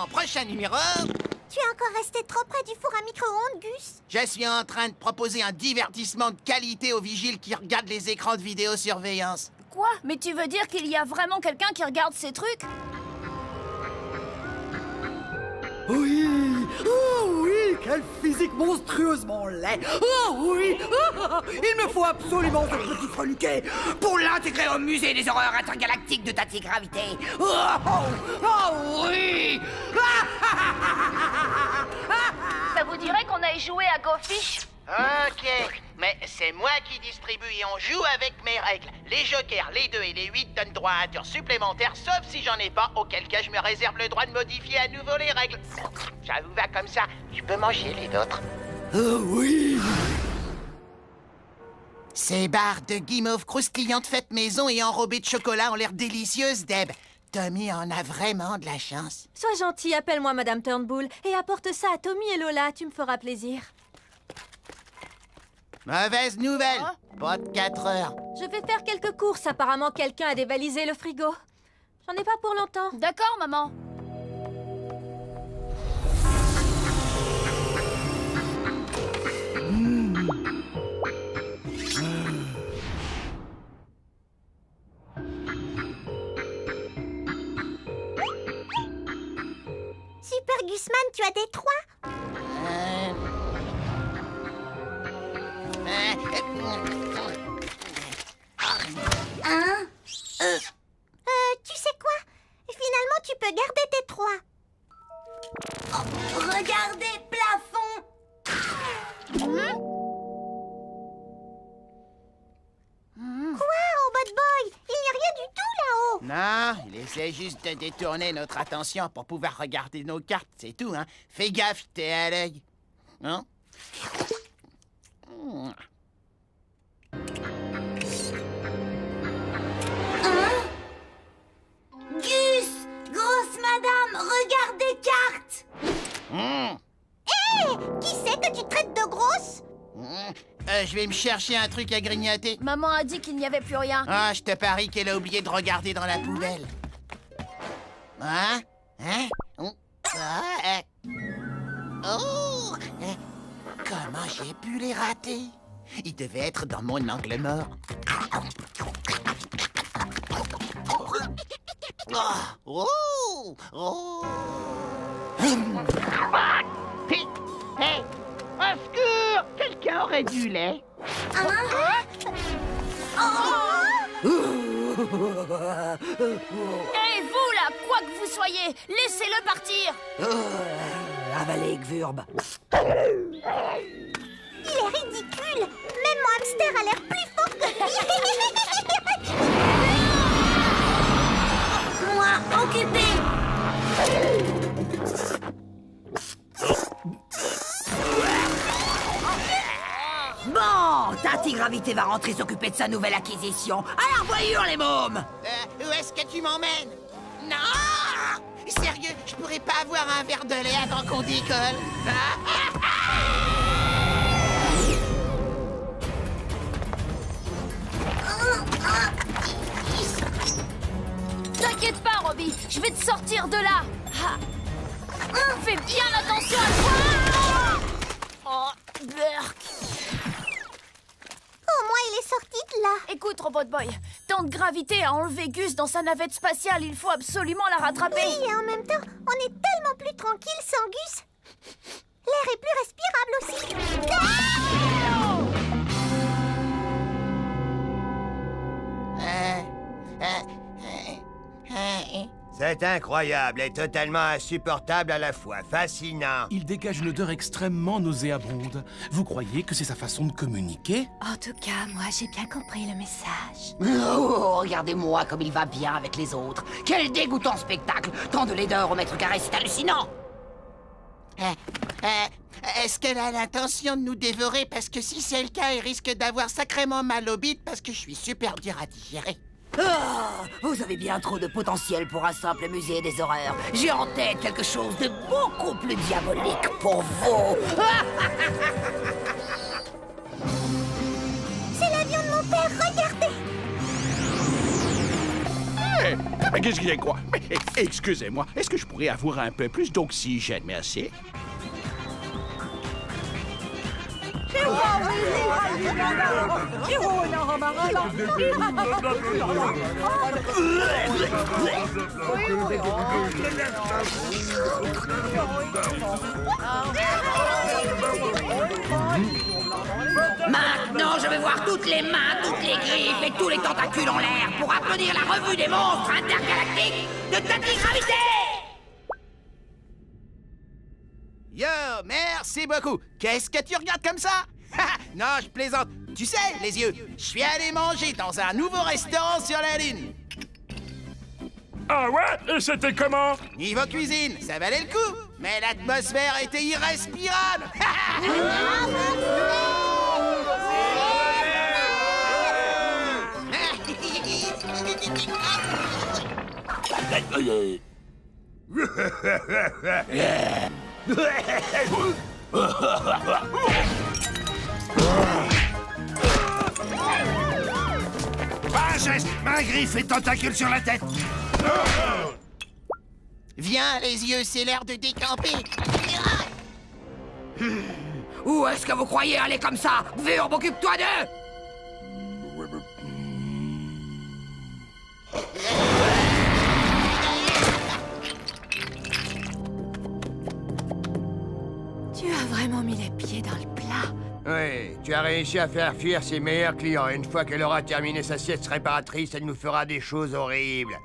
mon prochain numéro... Tu es encore resté trop près du four à micro-ondes, Gus. Je suis en train de proposer un divertissement de qualité aux vigiles qui regardent les écrans de vidéosurveillance. Quoi? Mais tu veux dire qu'il y a vraiment quelqu'un qui regarde ces trucs? Oui! Oh oui! Quel physique monstrueusement laid! Oh oui! Il me faut absolument ce petit freluquet pour l'intégrer au musée des horreurs intergalactiques de Tatigravité! Oh oui! Ça vous dirait qu'on aille jouer à Go Fish? Ok, mais c'est moi qui distribue et on joue avec mes règles. Les jokers, les 2 et les 8 donnent droit à un tour supplémentaire, sauf si j'en ai pas, auquel cas je me réserve le droit de modifier à nouveau les règles. Ça vous va comme ça? Tu peux manger les autres. Oh oui! Ces barres de guimauve croustillantes faites maison et enrobées de chocolat ont l'air délicieuses, Deb. Tommy en a vraiment de la chance. Sois gentil, appelle-moi Madame Turnbull et apporte ça à Tommy et Lola, tu me feras plaisir. Mauvaise nouvelle, pas de 4 heures. Je vais faire quelques courses, apparemment quelqu'un a dévalisé le frigo. J'en ai pas pour longtemps. D'accord, maman. Super Gusman, tu as des 3? Hein? Tu sais quoi? Finalement, tu peux garder tes 3. Regardez, plafond! Quoi, oh bad boy? Il n'y a rien du tout là-haut. Non, il essaie juste de détourner notre attention pour pouvoir regarder nos cartes, c'est tout, hein. Fais gaffe, t'es à l'œil. Hein? Gus! Grosse madame, regarde des cartes! Qui c'est que tu traites de grosse? Je vais me chercher un truc à grignoter. Maman a dit qu'il n'y avait plus rien. Ah, je te parie qu'elle a oublié de regarder dans la poubelle. Hein? Hein? Oh! Comment j'ai pu les rater? Ils devaient être dans mon angle mort. Oh! Oh! Oh! Hey! Au secours! Quelqu'un aurait du lait? Hey, vous là, quoi que vous soyez, laissez-le partir. Avalez, Gvurb. Il est ridicule. Même mon hamster a l'air plus fort que lui. Moi, occupé! Bon, Tatigravité va rentrer s'occuper de sa nouvelle acquisition. À la revoyure, les mômes! Où est-ce que tu m'emmènes? Non! Sérieux, je pourrais pas avoir un verre de lait avant qu'on décolle? T'inquiète pas, Robbie, je vais te sortir de là. Fais bien attention à toi. Oh, Burk. Au moins, il est sorti de là. Écoute, Robot Boy, tant de gravité a enlevé Gus dans sa navette spatiale, il faut absolument la rattraper. Oui, et en même temps, on est tellement plus tranquille sans Gus. L'air est plus respirable aussi. C'est incroyable et totalement insupportable à la fois. Fascinant. Il dégage une odeur extrêmement nauséabonde. Vous croyez que c'est sa façon de communiquer? En tout cas, moi, j'ai bien compris le message. Oh, regardez-moi comme il va bien avec les autres. Quel dégoûtant spectacle! Tant de laideur au mètre carré, c'est hallucinant! Est-ce qu'elle a l'intention de nous dévorer? Parce que si c'est le cas, elle risque d'avoir sacrément mal au bide parce que je suis super dur à digérer. Ah, vous avez bien trop de potentiel pour un simple musée des horreurs. J'ai en tête quelque chose de beaucoup plus diabolique pour vous. C'est l'avion de mon père, regardez. Hé, Mais qu'est-ce qu'il y a quoi? Mais, excusez-moi, est-ce que je pourrais avoir un peu plus d'oxygène, merci? Maintenant, je veux voir toutes les mains, toutes les griffes et tous les tentacules en l'air pour applaudir la revue des monstres intergalactiques de Tatigravité! Yo, merci beaucoup. Qu'est-ce que tu regardes comme ça? Non, je plaisante. Tu sais, les yeux, je suis allé manger dans un nouveau restaurant sur la Lune. Ah ouais? Et c'était comment? Niveau cuisine, ça valait le coup. Mais l'atmosphère était irrespirable. Pas un geste, main, griffe et tentacule sur la tête. Viens, les yeux, c'est l'heure de décamper. Où est-ce que vous croyez aller comme ça? Vurbe, occupe-toi d'eux! Tu as vraiment mis les pieds dans le plat. Oui, tu as réussi à faire fuir ses meilleurs clients. Une fois qu'elle aura terminé sa sieste réparatrice, elle nous fera des choses horribles.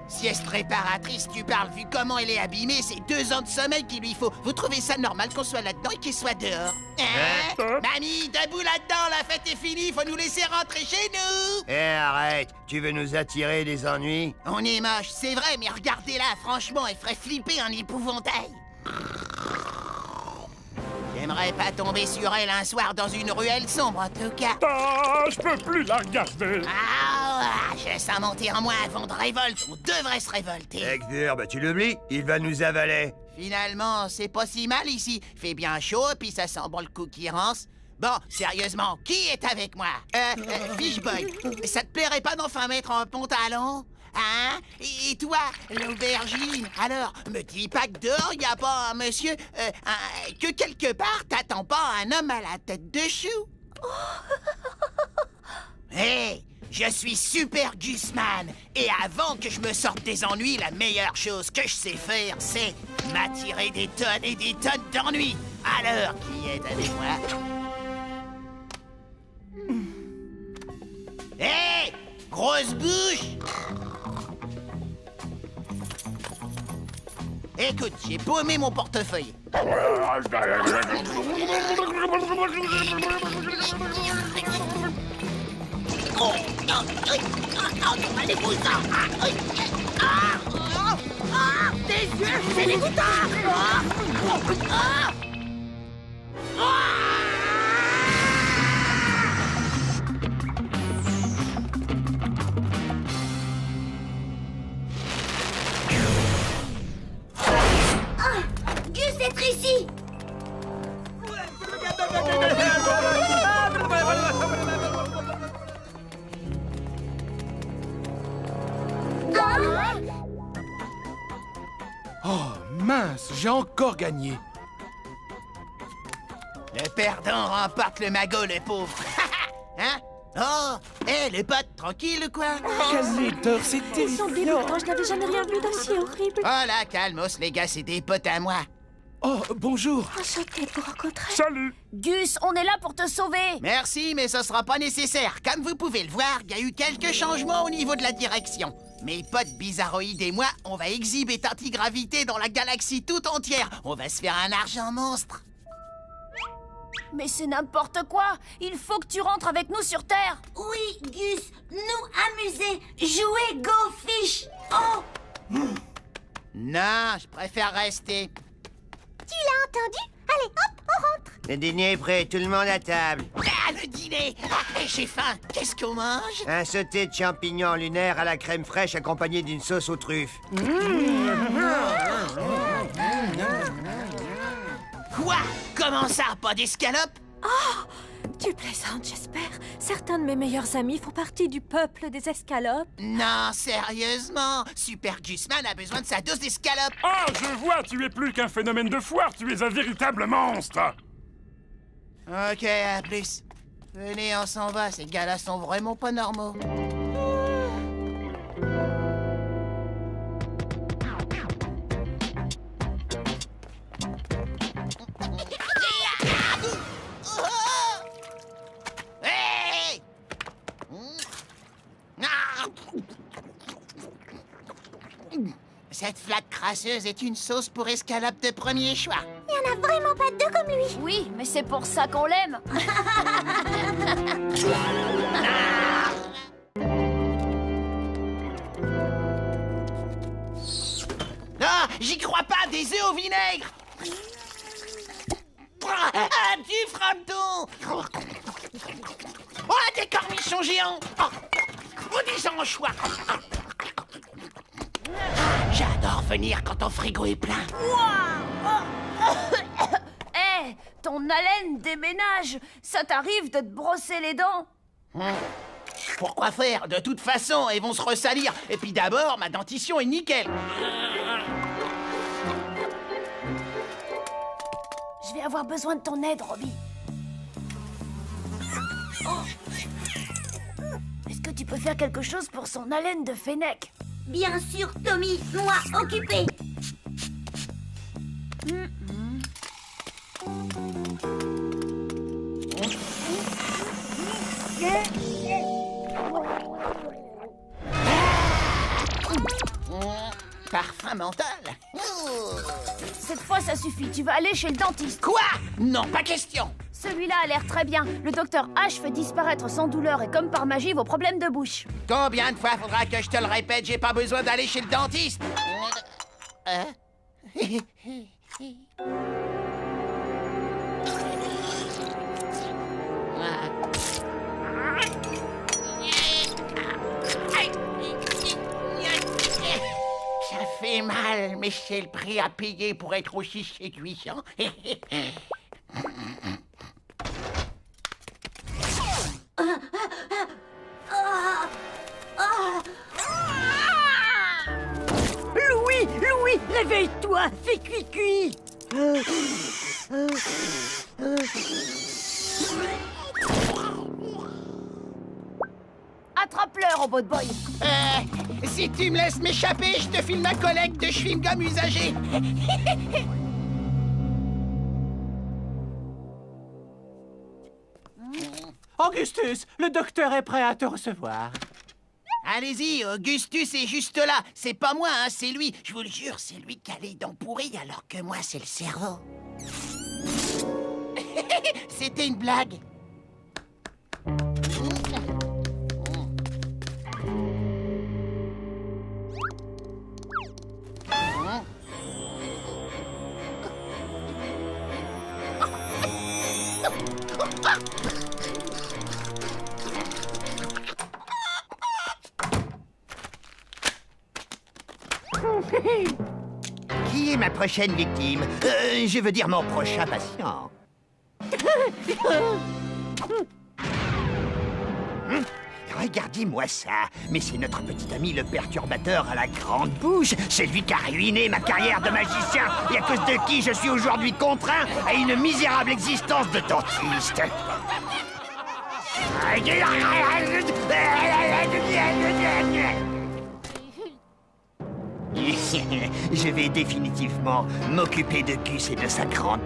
Sieste réparatrice, tu parles, vu comment elle est abîmée, c'est 2 ans de sommeil qu'il lui faut. Vous trouvez ça normal qu'on soit là-dedans et qu'il soit dehors? Hein? Mamie, debout là-dedans, la fête est finie, faut nous laisser rentrer chez nous! Eh, arrête, tu veux nous attirer des ennuis? On est moche, c'est vrai, mais regardez-la, franchement, elle ferait flipper un épouvantail. J'aimerais pas tomber sur elle un soir dans une ruelle sombre, en tout cas. Ah, je peux plus la regarder. Ah, je sens monter en moi un vent de révolte. On devrait se révolter. Hector, bah tu l'oublies, il va nous avaler. Finalement, c'est pas si mal ici. Fait bien chaud, puis ça sent bon le coup qui rance. Bon, sérieusement, qui est avec moi? Fishboy, ça te plairait pas d'enfin mettre un pantalon? Hein? Et toi, l'aubergine? Alors, me dis pas que dehors, y a pas un monsieur... que quelque part, t'attends pas un homme à la tête de chou? Hé! Je suis Super Gusman, et avant que je me sorte des ennuis, la meilleure chose que je sais faire, c'est m'attirer des tonnes et des tonnes d'ennuis. Alors, qui est avec moi? Hé! Grosse bouche! Écoute, j'ai paumé mon portefeuille. Oh, non, allez, vous ça. Tes yeux, c'est dégoûtant. Gus, être ici! Oh, mince, j'ai encore gagné. Le perdant remporte le magot, le pauvre. Hein? Oh, hé, les potes, tranquille, quoi? Quelle laideur, c'est Ils sont dégoûtants, je n'avais jamais rien vu d'aussi horrible. Oh là, calmos, les gars, c'est des potes à moi. Oh, bonjour. Enchantée de vous rencontrer. Salut. Gus, on est là pour te sauver. Merci, mais ce sera pas nécessaire. Comme vous pouvez le voir, il y a eu quelques changements au niveau de la direction. Mes potes bizarroïdes et moi, on va exhiber Tantigravité dans la galaxie tout entière. On va se faire un argent monstre. Mais c'est n'importe quoi. Il faut que tu rentres avec nous sur Terre. Oui, Gus, nous amuser, jouer Go Fish. Oh! Non, je préfère rester. Tu l'as entendu? Allez, hop, on rentre. Le dîner est prêt, tout le monde à table. Ah, le dîner! Ah, j'ai faim. Qu'est-ce qu'on mange? Un sauté de champignons lunaires à la crème fraîche accompagné d'une sauce aux truffes. Quoi? Comment ça, pas d'escalope? Oh, tu plaisantes, j'espère. Certains de mes meilleurs amis font partie du peuple des escalopes. Non, sérieusement, Super Juiceman a besoin de sa dose d'escalope. Ah, je vois, tu es plus qu'un phénomène de foire, tu es un véritable monstre. Ok, à plus. Venez, on s'en va, ces gars-là sont vraiment pas normaux. Hey! Cette flaque crasseuse est une sauce pour escalope de premier choix. Il y en a vraiment pas deux comme lui. Oui, mais c'est pour ça qu'on l'aime. Ah, j'y crois pas, des œufs au vinaigre. Ah, du frappton. Oh, des cornichons géants. Oh, des anchois. J'adore venir quand ton frigo est plein. Hé, ton haleine déménage. Ça t'arrive de te brosser les dents? Pourquoi faire? De toute façon, elles vont se ressalir. Et puis d'abord, ma dentition est nickel. Je vais avoir besoin de ton aide, Robbie. Oh. Est-ce que tu peux faire quelque chose pour son haleine de fennec? Bien sûr, Tommy, moi occupé. Parfum mental. Cette fois, ça suffit. Tu vas aller chez le dentiste. Quoi? Non, pas question. Celui-là a l'air très bien. Le docteur H fait disparaître sans douleur et comme par magie vos problèmes de bouche. Combien de fois faudra que je te le répète? J'ai pas besoin d'aller chez le dentiste. Ça fait mal, mais c'est le prix à payer pour être aussi séduisant. Louis, Louis, réveille-toi, fais cuit-cuit. Attrape-le, robot boy. Si tu me laisses m'échapper, je te file ma collecte de chewing-gum usagé. Augustus, le docteur est prêt à te recevoir. Allez-y, Augustus est juste là. C'est pas moi, hein, c'est lui. Je vous le jure, c'est lui qui a les dents pourries, alors que moi, c'est le cerveau. C'était une blague. Qui est ma prochaine victime? Je veux dire mon prochain patient. Regardez-moi ça. Mais c'est notre petit ami le perturbateur à la grande bouche. C'est lui qui a ruiné ma carrière de magicien et à cause de qui je suis aujourd'hui contraint à une misérable existence de dentiste. Je vais définitivement m'occuper de Gus et de sa grande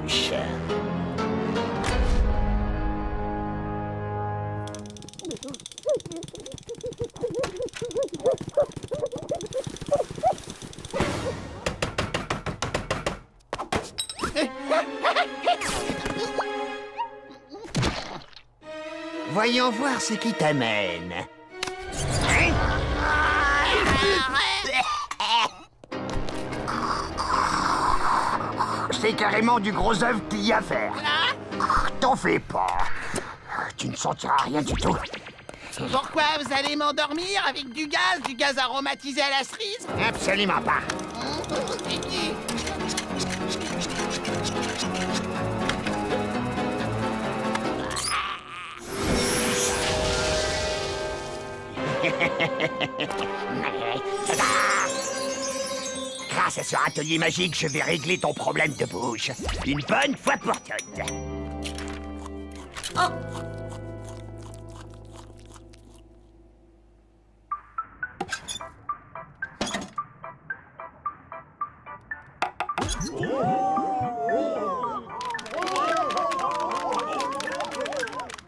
bouche. Voyons voir ce qui t'amène. C'est carrément du gros œuf qu'il y a à faire. T'en fais pas. Tu ne sentiras rien du tout. Pourquoi vous allez m'endormir avec du gaz aromatisé à la cerise? Absolument pas. Grâce à ce râtelier magique, je vais régler ton problème de bouche. Une bonne fois pour toutes. Oh.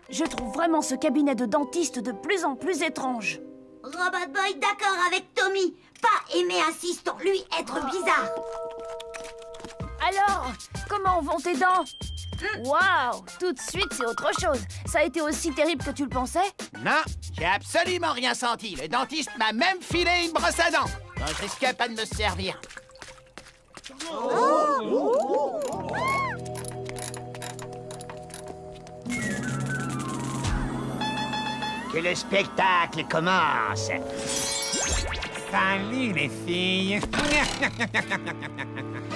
Je trouve vraiment ce cabinet de dentiste de plus en plus étrange. Robot Boy d'accord avec Tommy. Pas aimer un siston, lui être bizarre. Alors, comment vont tes dents? Waouh, tout de suite c'est autre chose. Ça a été aussi terrible que tu le pensais? Non, j'ai absolument rien senti. Le dentiste m'a même filé une brosse à dents. Donc je risque pas de me servir. Que le spectacle commence. Salut les filles.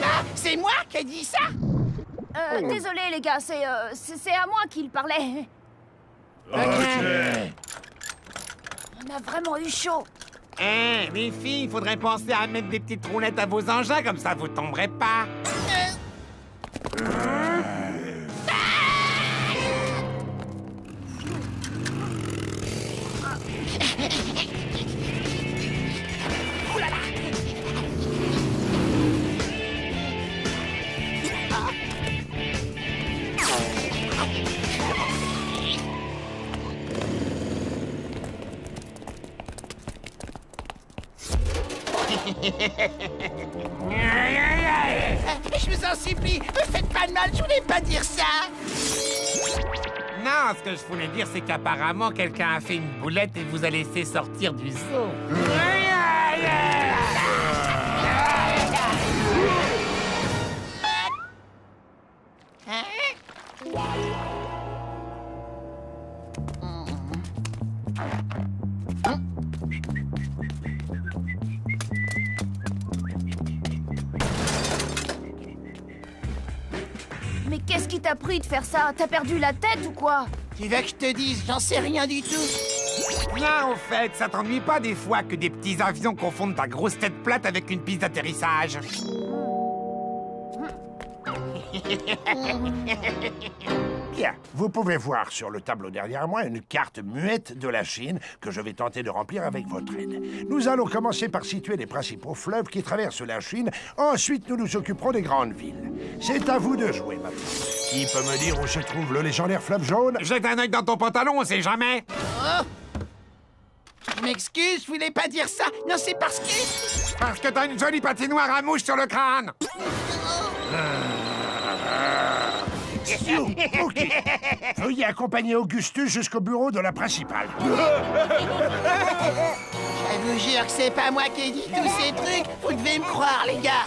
Ah, c'est moi qui ai dit ça? Désolé les gars, c'est à moi qu'il parlait. Ok. On a vraiment eu chaud. Eh, les filles, il faudrait penser à mettre des petites roulettes à vos engins, comme ça vous tomberez pas. Je vous en supplie, me faites pas de mal, je voulais pas dire ça. Non, ce que je voulais dire, c'est qu'apparemment, quelqu'un a fait une boulette et vous a laissé sortir du zoo. Mais qu'est-ce qui t'a pris de faire ça? T'as perdu la tête ou quoi? Tu veux que je te dise? J'en sais rien du tout. Bien, au fait, ça t'ennuie pas des fois que des petits avions confondent ta grosse tête plate avec une piste d'atterrissage? Bien, vous pouvez voir sur le tableau derrière moi une carte muette de la Chine que je vais tenter de remplir avec votre aide. Nous allons commencer par situer les principaux fleuves qui traversent la Chine. Ensuite, nous nous occuperons des grandes villes. C'est à vous de jouer maintenant. Qui peut me dire où se trouve le légendaire fleuve jaune? Jette un œil dans ton pantalon, on sait jamais. Oh. Je m'excuse, je voulais pas dire ça. Non, c'est parce que... Parce que t'as une jolie patinoire à mouche sur le crâne. Ok. Veuillez accompagner Augustus jusqu'au bureau de la principale. Je vous jure que c'est pas moi qui ai dit tous ces trucs. Vous devez me croire, les gars.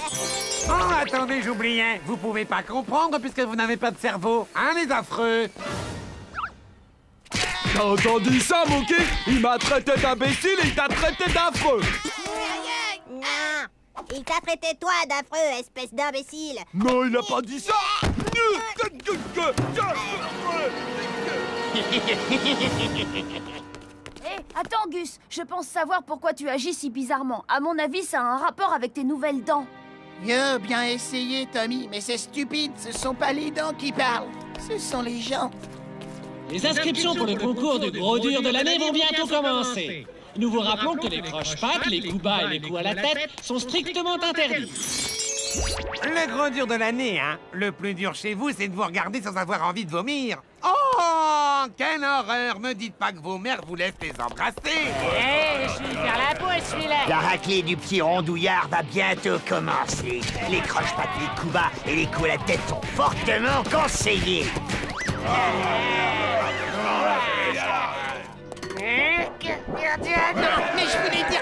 Oh, attendez, j'oubliais. Vous pouvez pas comprendre puisque vous n'avez pas de cerveau. Hein, les affreux? T'as entendu ça, Moki? Il m'a traité d'imbécile et il t'a traité d'affreux. Non, il t'a traité toi d'affreux, espèce d'imbécile. Non, il n'a pas dit ça. Attends, Gus, je pense savoir pourquoi tu agis si bizarrement. À mon avis, ça a un rapport avec tes nouvelles dents. Yo, bien essayé, Tommy, mais c'est stupide. Ce sont pas les dents qui parlent, ce sont les gens. Les inscriptions pour le concours du gros dur de l'année vont bientôt commencer. Nous vous rappelons que les croche-pattes, les coups bas et les coups à la tête sont strictement interdits. Le gros dur de l'année, hein? Le plus dur chez vous, c'est de vous regarder sans avoir envie de vomir. Oh, quelle horreur! Me dites pas que vos mères vous laissent les embrasser. Hé, je suis faire la peau, celui-là. La raclée du petit rondouillard va bientôt commencer. Les croche-pattes, les coups bas et les coups à la tête sont fortement conseillés. Non, mais je voulais dire...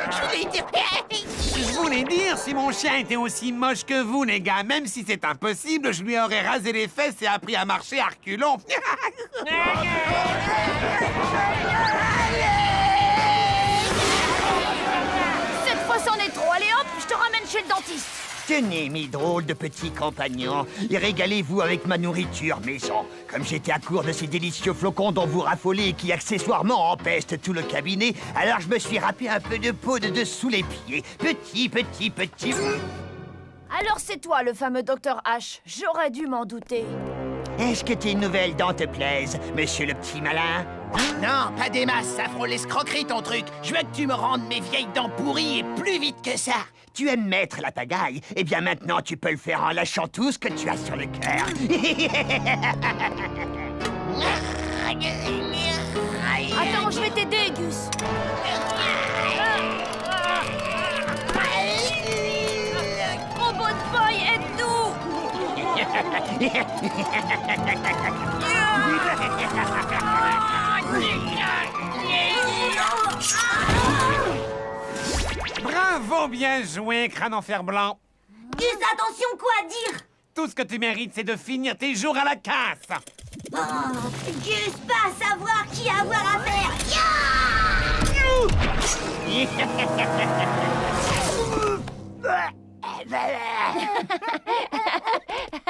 Si mon chien était aussi moche que vous, les gars, même si c'est impossible, je lui aurais rasé les fesses et appris à marcher à reculons. Cette fois, c'en est trop. Allez hop, je te ramène chez le dentiste. Tenez, mes drôles de petits compagnons, et régalez-vous avec ma nourriture maison. Comme j'étais à court de ces délicieux flocons dont vous raffolez et qui accessoirement empestent tout le cabinet, alors je me suis râpé un peu de peau de dessous les pieds. Petit. Alors c'est toi le fameux Dr H. J'aurais dû m'en douter. Est-ce que tes nouvelles dents te plaisent, monsieur le petit malin? Non, pas des masses, ça frôle l'escroquerie ton truc. Je veux que tu me rendes mes vieilles dents pourries et plus vite que ça. Tu aimes mettre la pagaille? Eh bien maintenant tu peux le faire en lâchant tout ce que tu as sur le cœur. Attends, je vais t'aider, Gus. Robot de boy, aide-nous. Bravo, bien joué, crâne en fer blanc. Gus, attention, quoi dire? Tout ce que tu mérites, c'est de finir tes jours à la casse. Oh, Gus, pas savoir qui avoir à faire.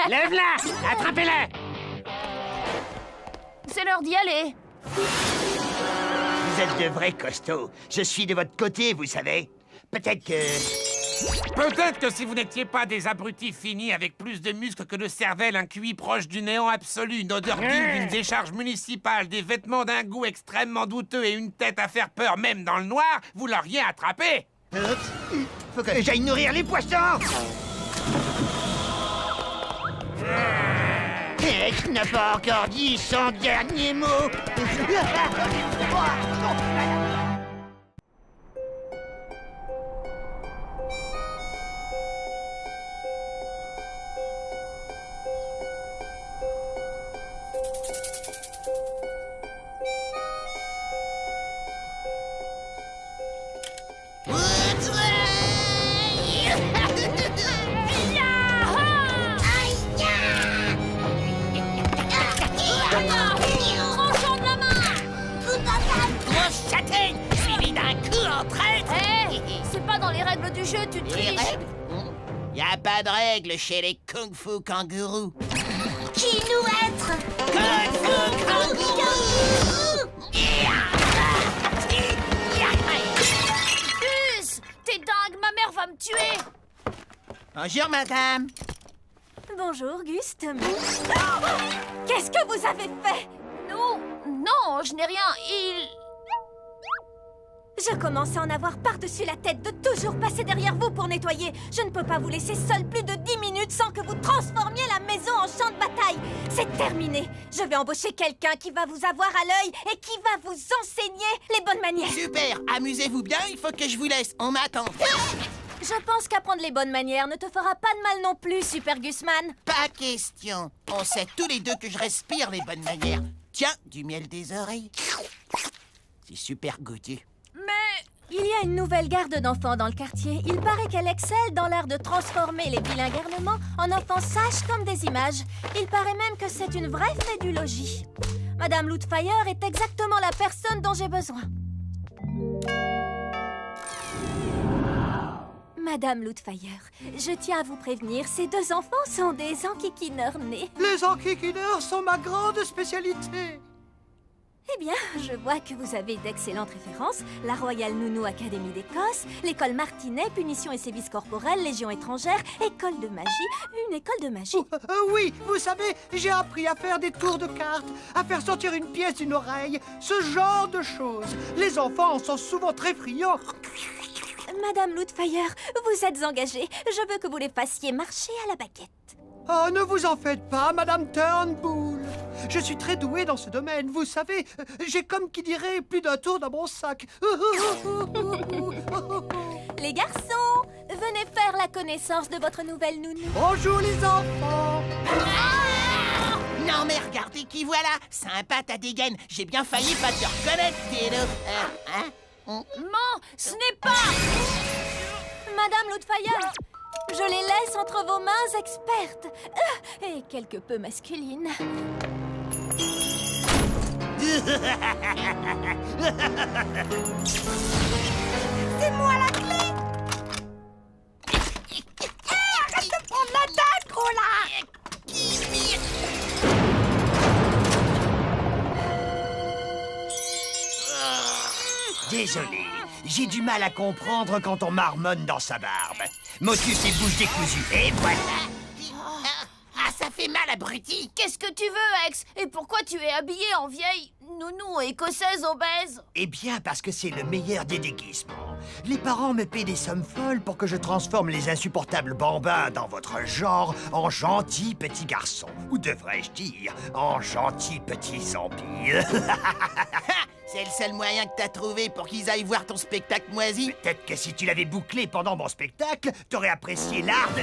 Lève-la! Attrapez-la! C'est l'heure d'y aller. Vous êtes de vrais costauds. Je suis de votre côté, vous savez. Peut-être que si vous n'étiez pas des abrutis finis avec plus de muscles que de cervelle, un QI proche du néant absolu, une odeur digne d'une décharge municipale, des vêtements d'un goût extrêmement douteux et une tête à faire peur même dans le noir, vous l'auriez attrapé. Faut que j'aille nourrir les poissons. Je n'ai pas encore dit son dernier mot. Du jeu, tu triches. Y a pas de règles chez les Kung Fu kangourous. Qui nous être? Kung Fu kangourous. Gus, t'es dingue, ma mère va me tuer. Bonjour, madame. Bonjour, Gust. Qu'est-ce que vous avez fait? Non, je n'ai rien. Je commence à en avoir par-dessus la tête de toujours passer derrière vous pour nettoyer. Je ne peux pas vous laisser seul plus de 10 minutes sans que vous transformiez la maison en champ de bataille. C'est terminé. Je vais embaucher quelqu'un qui va vous avoir à l'œil et qui va vous enseigner les bonnes manières. Super, amusez-vous bien, il faut que je vous laisse. On m'attend. Je pense qu'apprendre les bonnes manières ne te fera pas de mal non plus, Super Gusman. Pas question. On sait tous les deux que je respire les bonnes manières. Tiens, du miel des oreilles. C'est super goûteux. Mais il y a une nouvelle garde d'enfants dans le quartier. Il paraît qu'elle excelle dans l'art de transformer les vilains garnements en enfants sages comme des images. Il paraît même que c'est une vraie fédulogie. Madame Lootfire est exactement la personne dont j'ai besoin. Madame Lootfire, je tiens à vous prévenir, ces deux enfants sont des enquiquineurs nés. Les enquiquineurs sont ma grande spécialité. Eh bien, je vois que vous avez d'excellentes références. La Royal Nounou Académie d'Écosse, l'école Martinet, Punition et Sévices Corporels, Légion étrangère, école de magie, une école de magie. Oui, vous savez, j'ai appris à faire des tours de cartes, à faire sortir une pièce d'une oreille, ce genre de choses. Les enfants en sont souvent très friands. Madame Lootfire, vous êtes engagée. Je veux que vous les fassiez marcher à la baguette. Oh, ne vous en faites pas, Madame Turnbull. Je suis très douée dans ce domaine, vous savez. J'ai comme qui dirait plus d'un tour dans mon sac. Les garçons, venez faire la connaissance de votre nouvelle nounou. Bonjour les enfants. Non mais regardez qui voilà. Sympa ta dégaine. J'ai bien failli pas te reconnaître, Théo. Non, ce n'est pas... Madame Lootfire, je les laisse entre vos mains expertes et quelque peu masculines. C'est moi la clé. Désolé, j'ai du mal à comprendre quand on marmonne dans sa barbe. Motus et bouche décousue, et voilà. Ah, ça fait mal, abruti. Qu'est-ce que tu veux, Ex? Et pourquoi tu es habillé en vieille nounou écossaise obèse? Eh bien, parce que c'est le meilleur des déguisements. Les parents me paient des sommes folles pour que je transforme les insupportables bambins dans votre genre en gentils petits garçons. Ou devrais-je dire, en gentils petits zombies. C'est le seul moyen que t'as trouvé pour qu'ils aillent voir ton spectacle moisi. Peut-être que si tu l'avais bouclé pendant mon spectacle, t'aurais apprécié l'art de...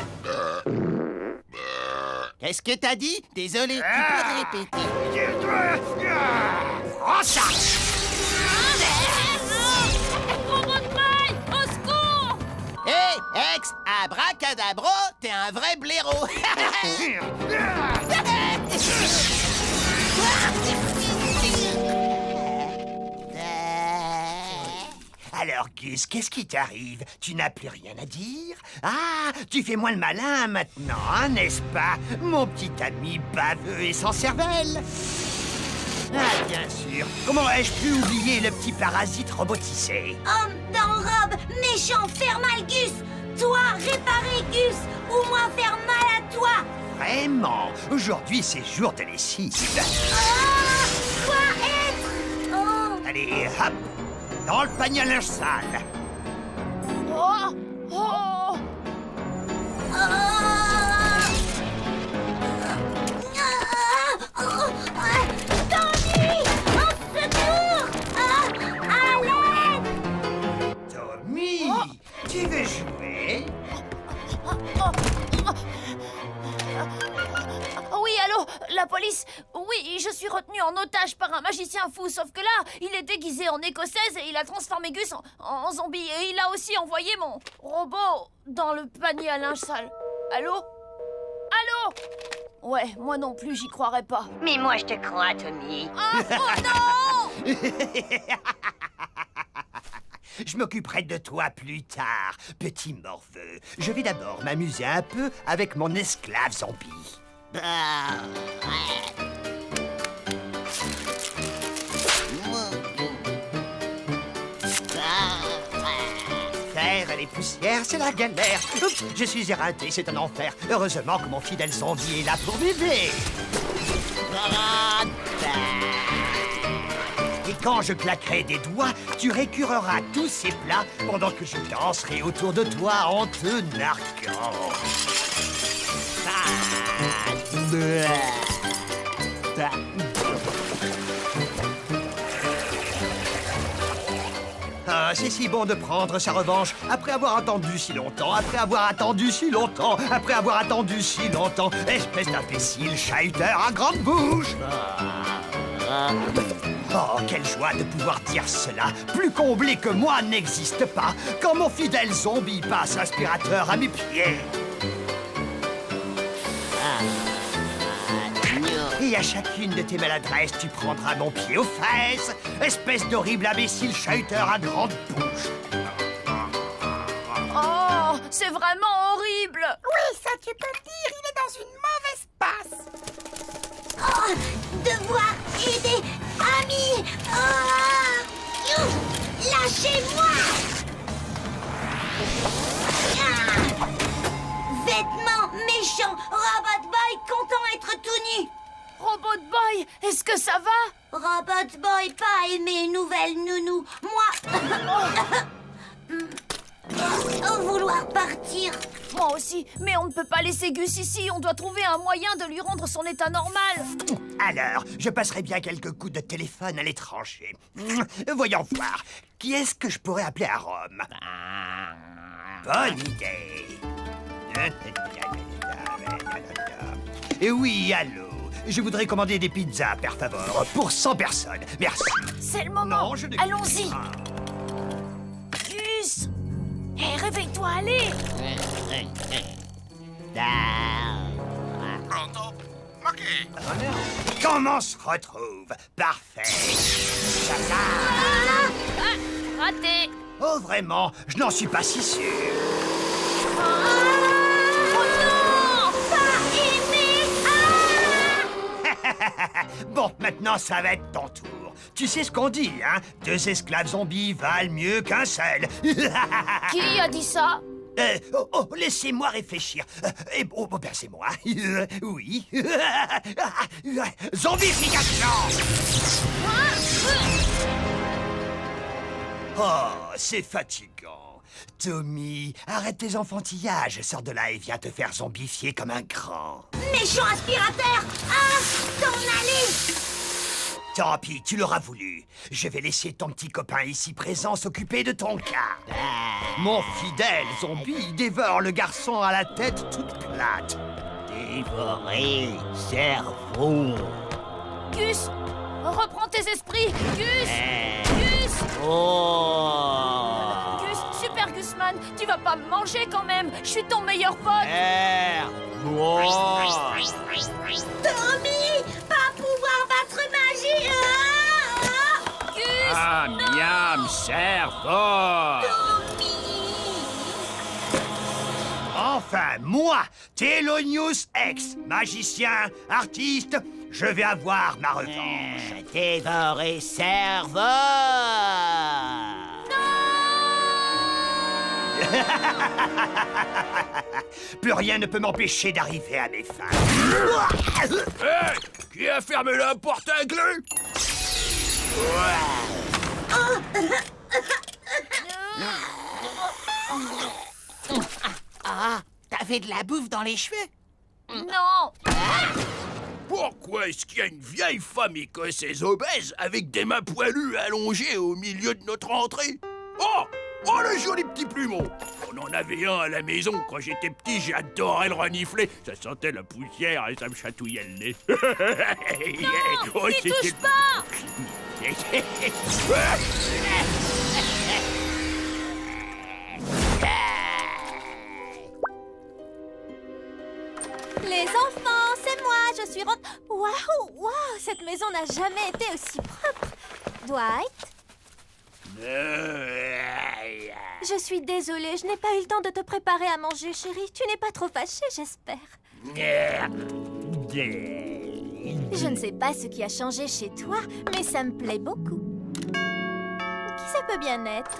Qu'est-ce que t'as dit? Désolé, tu peux répéter. Prends ça! Au secours! Hé, Ex, abracadabra, t'es un vrai blaireau. Alors, Gus, qu'est-ce qui t'arrive? Tu n'as plus rien à dire? Ah, tu fais moins le malin maintenant, hein, n'est-ce pas? Mon petit ami baveux et sans cervelle. Ah, bien sûr. Comment ai-je pu oublier le petit parasite robotisé? Homme dans robe, méchant, faire mal Gus. Toi, réparer Gus, ou moi faire mal à toi. Vraiment? Aujourd'hui, c'est jour de lessive. Oh, quoi être? Oh. Allez, hop! Dans le panier à linge sale. Oh! Oh! Tommy! Au secours! À l'aide! Tommy! Tu veux jouer? Oui, allô? La police? Oui, je suis retenue en otage par un magicien fou, sauf que là, il est déguisé en écossaise et il a transformé Gus en zombie. Et il a aussi envoyé mon robot dans le panier à linge sale. Allô? Allô? Ouais, moi non plus, j'y croirais pas. Mais moi, je te crois, Tommy. Ah, oh non! Je m'occuperai de toi plus tard, petit morveux. Je vais d'abord m'amuser un peu avec mon esclave zombie. Faire les poussières, c'est la galère. Oups, je suis éreinté, c'est un enfer. Heureusement que mon fidèle zombie est là pour m'aider. Et quand je claquerai des doigts, tu récureras tous ces plats pendant que je danserai autour de toi en te narguant. Ah, c'est si bon de prendre sa revanche après avoir attendu si longtemps, après avoir attendu si longtemps, après avoir attendu si longtemps. Espèce d'imbécile chahuteur à grande bouche. Oh, quelle joie de pouvoir dire cela. Plus comblé que moi n'existe pas quand mon fidèle zombie passe l'aspirateur à mes pieds. Et à chacune de tes maladresses, tu prendras mon pied aux fesses, espèce d'horrible imbécile chahuteur à grande bouche. Oh, c'est vraiment horrible. Oui, ça tu peux le dire, il est dans une mauvaise passe. Oh, devoir aider ami. Oh, lâchez-moi. Vêtements méchants, Robot Boy content d'être tout nu. Robot Boy, est-ce que ça va? Robot Boy pas aimé nouvelle nounou. Moi... vouloir partir. Moi aussi, mais on ne peut pas laisser Gus ici. On doit trouver un moyen de lui rendre son état normal. Alors, je passerai bien quelques coups de téléphone à l'étranger. Voyons voir. Qui est-ce que je pourrais appeler à Rome? Bonne idée. Et oui, allô. Je voudrais commander des pizzas, per favor, pour 100 personnes. Merci. C'est le moment. Non, je ne... Allons-y. Gus. Hé, réveille-toi, allez. Pronto? Ma che? Comment on se retrouve? Parfait. Raté. Oh, vraiment? Je n'en suis pas si sûr. Bon, maintenant, ça va être ton tour. Tu sais ce qu'on dit, hein? 2 esclaves zombies valent mieux qu'un seul. Qui a dit ça? Laissez-moi réfléchir. Ben c'est moi. Oui. Zombification! Oh, c'est fatigant. Tommy, arrête tes enfantillages. Sors de là et viens te faire zombifier comme un grand. Méchant aspirateur! Ah! T'en allez! Tant pis, tu l'auras voulu. Je vais laisser ton petit copain ici présent s'occuper de ton cas. Mon fidèle zombie dévore le garçon à la tête toute plate. Dévorer cerveau. Gus, reprends tes esprits. Gus, Gus. Gus, Super Gusman, tu vas pas me manger quand même. Je suis ton meilleur pote. Tommy, pas pouvoir battre magie. Gus, Ah, miam, cerveau! Enfin, moi, Thelonious X, magicien, artiste, je vais avoir ma revanche. Dévorer cerveau. Plus rien ne peut m'empêcher d'arriver à mes fins. Hey, qui a fermé la porte à clé? Ah, t'avais de la bouffe dans les cheveux? Non. Pourquoi est-ce qu'il y a une vieille femme écossaise obèse avec des mains poilues allongées au milieu de notre entrée? Oh! Oh, le joli petit plumeau! On en avait un à la maison. Quand j'étais petit, j'adorais le renifler. Ça sentait la poussière et ça me chatouillait le nez. Non, n'y touche pas! Les enfants, c'est moi, je suis Waouh, cette maison n'a jamais été aussi propre. Dwight? Je suis désolée, je n'ai pas eu le temps de te préparer à manger, chérie. Tu n'es pas trop fâchée, j'espère. Je ne sais pas ce qui a changé chez toi, mais ça me plaît beaucoup. Qui ça peut bien être?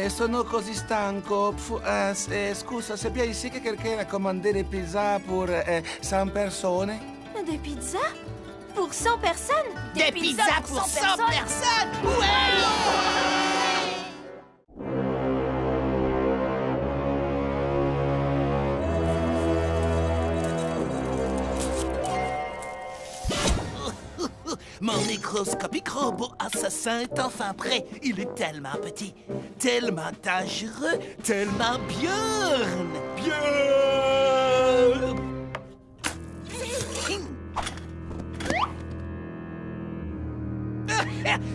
Sono così stanco. Scusa, c'est bien ici que quelqu'un a commandé des pizzas pour 100 personnes? Des pizzas? Pour 100 personnes? Des pizzas pour 100 personnes? Mon microscopique robot assassin est enfin prêt. Il est tellement petit, tellement dangereux, tellement Björn.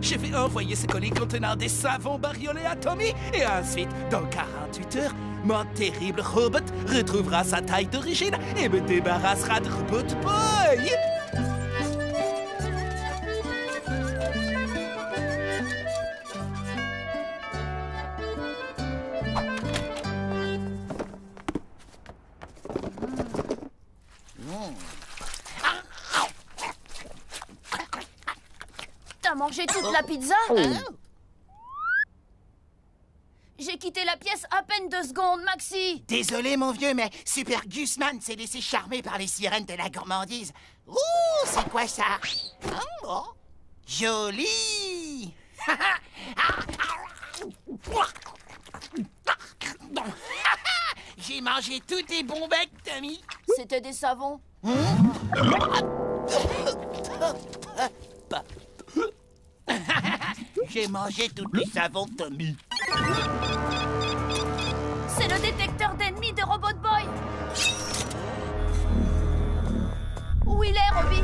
Je vais envoyer ce colis contenant des savons bariolés à Tommy et ensuite, dans 48 heures, mon terrible robot retrouvera sa taille d'origine et me débarrassera de Robot Boy. T'as mangé toute la pizza? J'ai quitté la pièce à peine 2 secondes, Maxi. Désolé, mon vieux, mais Super Gusman s'est laissé charmer par les sirènes de la gourmandise. Ouh, c'est quoi ça? Oh, joli! J'ai mangé tous tes bons becs, Tommy. C'était des savons. J'ai mangé tous les savons, Tommy. C'est le détecteur d'ennemis de Robot Boy. Où il est, Robbie?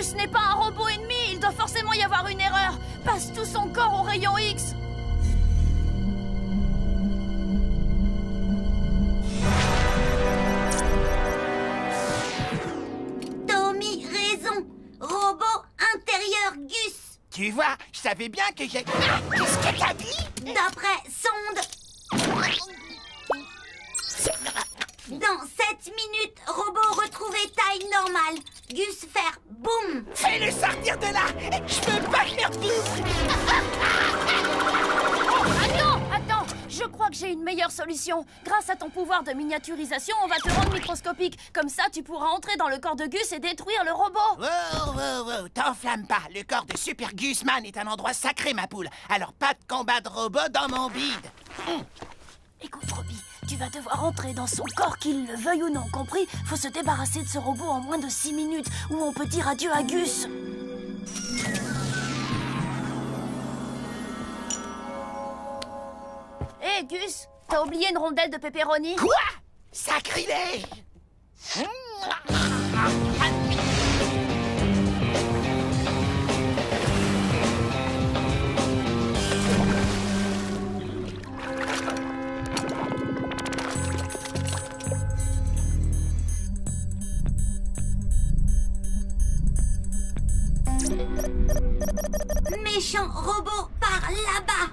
Ce n'est pas un robot ennemi, il doit forcément y avoir une erreur. Passe tout son corps au rayon X. Tu vois, je savais bien que j'ai... Qu'est-ce que t'as dit? D'après sonde... Dans 7 minutes, robot retrouvé taille normale. Gus faire boum. Fais-le sortir de là. Je peux pas faire tout. Attends, je crois que j'ai une meilleure solution. Grâce à ton pouvoir de miniaturisation, on va te rendre microscopique. Comme ça, tu pourras entrer dans le corps de Gus et détruire le robot. Wow, t'enflamme pas. Le corps de Super Gusman est un endroit sacré, ma poule. Alors pas de combat de robot dans mon bide. Écoute, Robbie, tu vas devoir entrer dans son corps, qu'il le veuille ou non, compris? Faut se débarrasser de ce robot en moins de 6 minutes, ou on peut dire adieu à Gus. Hé, Gus, t'as oublié une rondelle de pepperoni? Quoi? Sacrilège! Méchant robot par là-bas.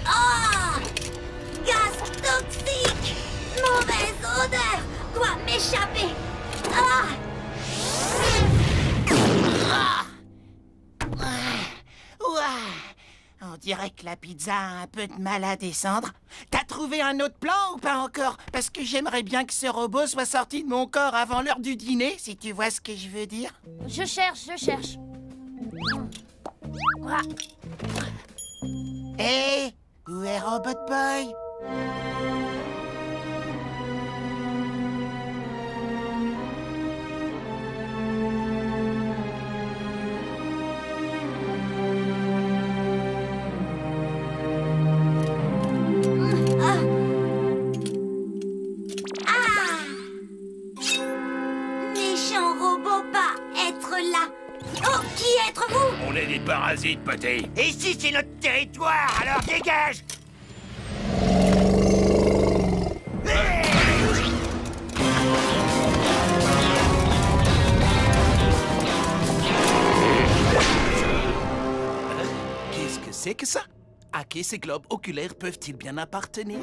Oh! Gaz toxique! Mauvaise odeur! Dois m'échapper! Ah! On dirait que la pizza a un peu de mal à descendre. T'as trouvé un autre plan ou pas encore? Parce que j'aimerais bien que ce robot soit sorti de mon corps avant l'heure du dîner, si tu vois ce que je veux dire. Je cherche. Hé, où est Robot Boy? On est des parasites, poté. Et ici, c'est notre territoire, alors dégage! Qu'est-ce que c'est que ça? À qui ces globes oculaires peuvent-ils bien appartenir?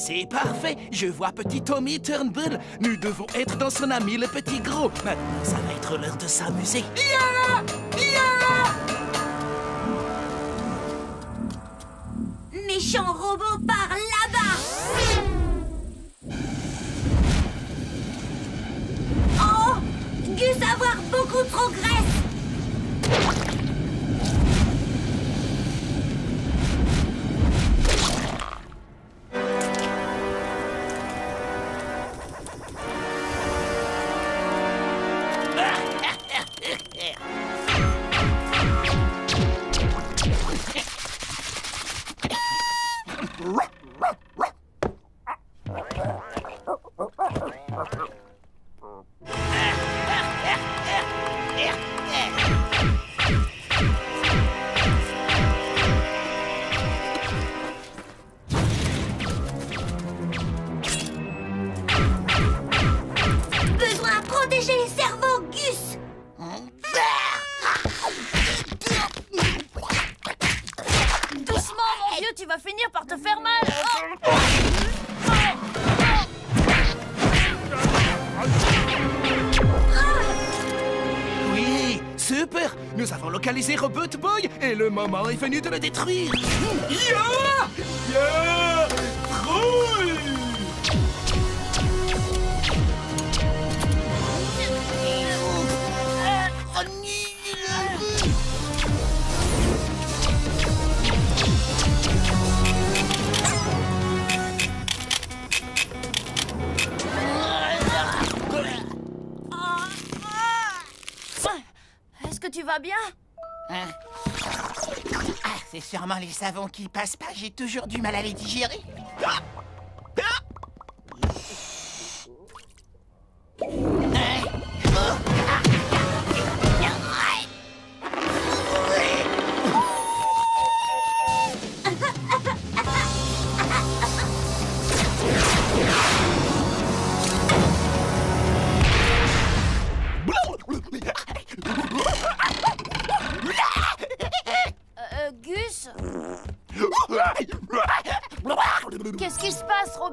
C'est parfait. Je vois petit Tommy Turnbull. Nous devons être dans son ami le petit gros. Maintenant, ça va être l'heure de s'amuser. Méchant robot par là-bas. Oh! Gus avoir beaucoup trop graisse. Besoin de protéger les cerveaux, Gus. Doucement, mon vieux, tu vas finir par te faire mal. Oui, super. Nous avons localisé Robot Boy et le moment est venu de le détruire. Trouille! Est-ce que tu vas bien? C'est sûrement les savons qui passent pas. J'ai toujours du mal à les digérer.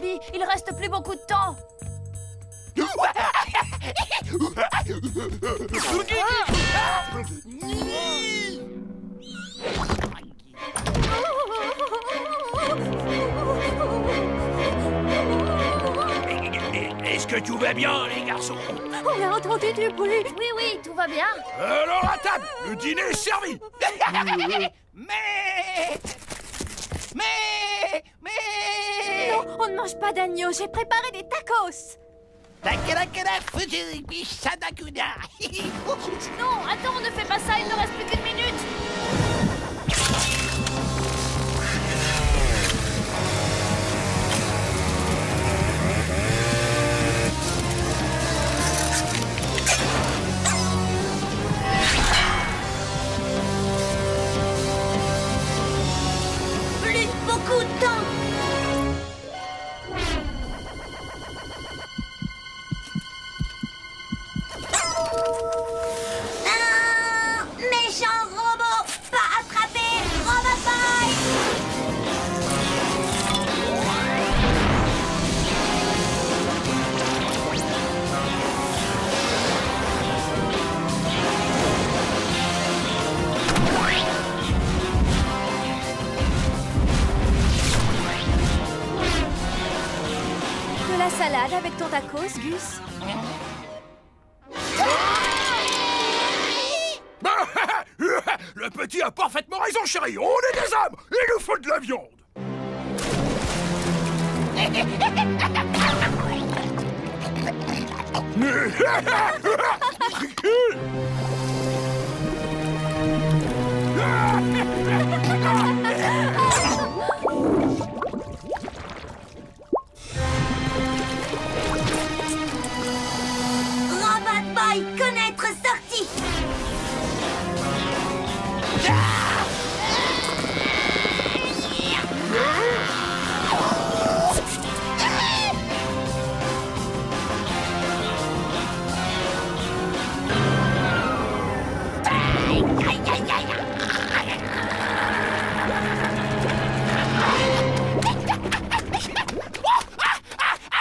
zombie. Il reste plus beaucoup de temps. Est-ce que tout va bien, les garçons? On a entendu du bruit. Oui, oui, tout va bien. Alors à table, le dîner est servi. Non, on ne mange pas d'agneau. J'ai préparé des tacos. Non, attends, ne fais pas ça, il ne reste plus qu'une minute. Plus beaucoup de temps. Méchant robot, pas attrapé, Robot Boy. De la salade avec ton tacos, Gus. Le petit a parfaitement raison, chérie. On est des hommes. Il nous faut de la viande. Robot Boy, connaître sortie.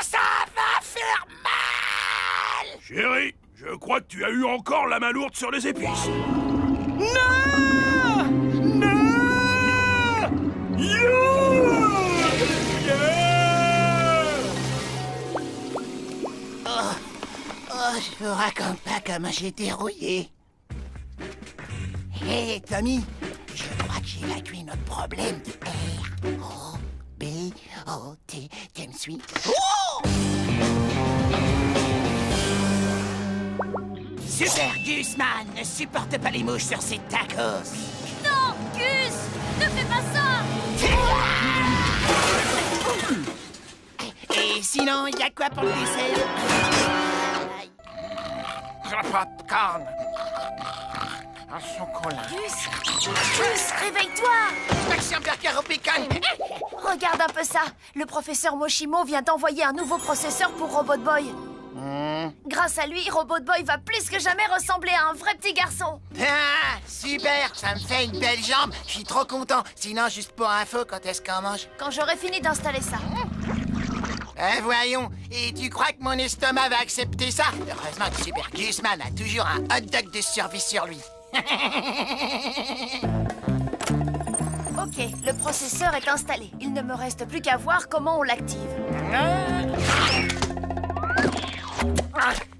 Ça va faire mal. Chérie, je crois que tu as eu encore la main lourde sur les épices. Non! Non! Je vous raconte pas comment j'ai été rouillé. Hé, Tommy, je crois que j'ai évacué notre problème de R-O-B-O-T. Tu me suis? Oh! Super Gusman ne supporte pas les mouches sur ses tacos. Non, Gus, ne fais pas ça. Et sinon, il y a quoi pour le dessert? Popcorn. Un chocolat. Gus, réveille-toi. Maxime Burger au bacon. Regarde un peu ça. Le professeur Moshimo vient d'envoyer un nouveau processeur pour Robot Boy. Grâce à lui, Robot Boy va plus que jamais ressembler à un vrai petit garçon. Ah, super, ça me fait une belle jambe. Je suis trop content. Sinon, juste pour info, quand est-ce qu'on mange? Quand j'aurai fini d'installer ça. Voyons, et tu crois que mon estomac va accepter ça? Heureusement que Super Gusman a toujours un hot dog de survie sur lui. Ok, le processeur est installé. Il ne me reste plus qu'à voir comment on l'active.